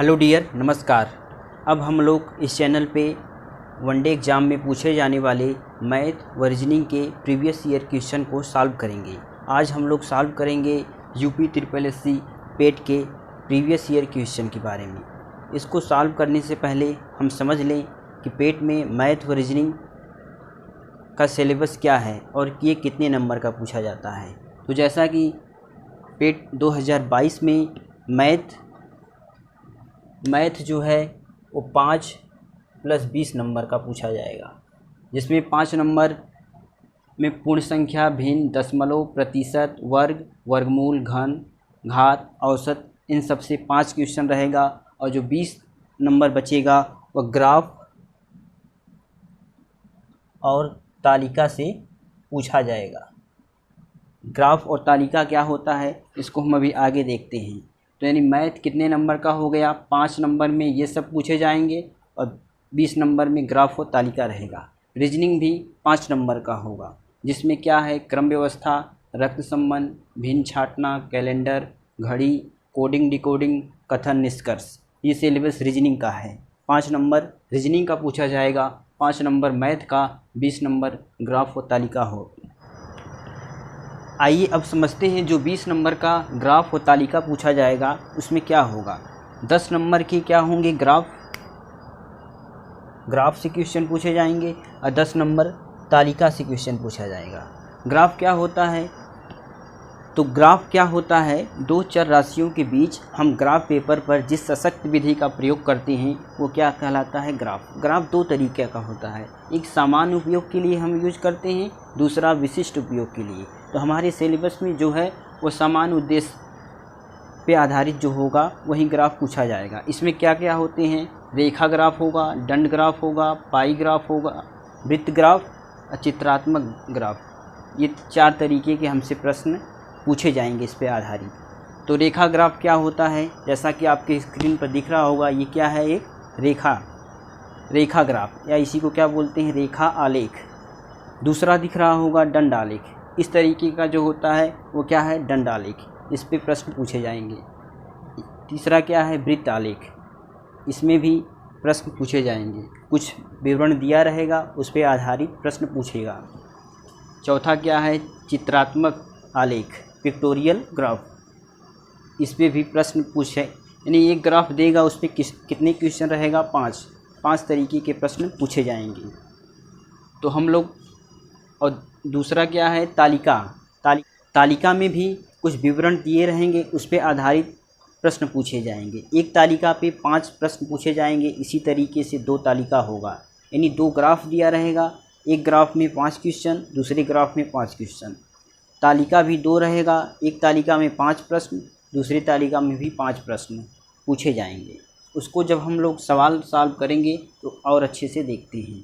Hello dear, नमस्कार। अब हम लोग इस चैनल पे वनडे एग्ज़ाम में पूछे जाने वाले मैथ व रीजनिंग के प्रीवियस ईयर क्वेश्चन को सॉल्व करेंगे। आज हम लोग सॉल्व करेंगे यूपी SSS पेट के प्रीवियस ईयर क्वेश्चन के बारे में। इसको सॉल्व करने से पहले हम समझ लें कि पेट में मैथ व रीजनिंग का सिलेबस क्या है और ये कितने नंबर का पूछा जाता है। तो जैसा कि पेट 2022 में मैथ जो है वो 5 + 20 नंबर का पूछा जाएगा, जिसमें 5 नंबर में पूर्ण संख्या, भिन्न, दशमलव, प्रतिशत, वर्ग, वर्गमूल, घन, घात, औसत, इन सब से 5 क्वेश्चन रहेगा। और जो 20 नंबर बचेगा वह ग्राफ और तालिका से पूछा जाएगा। ग्राफ और तालिका क्या होता है इसको हम अभी आगे देखते हैं। तो यानी मैथ कितने नंबर का हो गया, 5 नंबर में ये सब पूछे जाएंगे और 20 नंबर में ग्राफ और तालिका रहेगा। रीजनिंग भी 5 नंबर का होगा, जिसमें क्या है, क्रम व्यवस्था, रक्त संबंध, भिन्न छाँटना, कैलेंडर, घड़ी, कोडिंग डिकोडिंग, कथन, निष्कर्ष। ये सिलेबस रीजनिंग का है। 5 नंबर रीजनिंग का पूछा जाएगा, 5 नंबर मैथ का, 20 नंबर ग्राफ और तालिका हो। आइए अब समझते हैं जो 20 नंबर का ग्राफ और तालिका पूछा जाएगा उसमें क्या होगा। 10 नंबर के क्या होंगे, ग्राफ से क्वेश्चन पूछे जाएंगे और 10 नंबर तालिका से क्वेश्चन पूछा जाएगा। ग्राफ क्या होता है, तो ग्राफ क्या होता है, दो चर राशियों के बीच हम ग्राफ पेपर पर जिस सशक्त विधि का प्रयोग करते हैं वो क्या कहलाता है, ग्राफ। ग्राफ दो तरीके का होता है, एक सामान्य उपयोग के लिए हम यूज करते हैं, दूसरा विशिष्ट उपयोग के लिए। तो हमारे सिलेबस में जो है वो सामान्य उद्देश्य पे आधारित जो होगा वही ग्राफ पूछा जाएगा। इसमें क्या क्या होते हैं, रेखा ग्राफ होगा, दंड ग्राफ होगा, पाई ग्राफ होगा, वृत्त ग्राफ और चित्रात्मक ग्राफ। ये 4 तरीके के हमसे प्रश्न पूछे जाएंगे इस पे आधारित। तो रेखा ग्राफ क्या होता है, जैसा कि आपके स्क्रीन पर दिख रहा होगा, ये क्या है, एक रेखा ग्राफ, या इसी को क्या बोलते हैं, रेखा आलेख। दूसरा दिख रहा होगा दंड आलेख। इस तरीके का जो होता है वो क्या है, दंड आलेख, इस पे प्रश्न पूछे जाएंगे। तीसरा क्या है, वृत्त आलेख, इसमें भी प्रश्न पूछे जाएंगे, कुछ विवरण दिया रहेगा उस पे आधारित प्रश्न पूछेगा। चौथा क्या है, चित्रात्मक आलेख, पिक्टोरियल ग्राफ, इस पे भी प्रश्न पूछे, यानी एक ग्राफ देगा उस पे कितने क्वेश्चन रहेगा, 5 तरीके के प्रश्न पूछे जाएंगे। तो हम लोग, और दूसरा क्या है, तालिका में भी कुछ विवरण दिए रहेंगे, उस पे आधारित प्रश्न पूछे जाएंगे। एक तालिका पे 5 प्रश्न पूछे जाएंगे, इसी तरीके से 2 तालिका होगा, यानी 2 ग्राफ दिया रहेगा, एक ग्राफ में 5 क्वेश्चन, दूसरे ग्राफ में 5 क्वेश्चन। तालिका भी 2 रहेगा, एक तालिका में 5 प्रश्न, दूसरी तालिका में भी 5 प्रश्न पूछे जाएंगे। उसको जब हम लोग सवाल सॉल्व करेंगे तो और अच्छे से देखते हैं।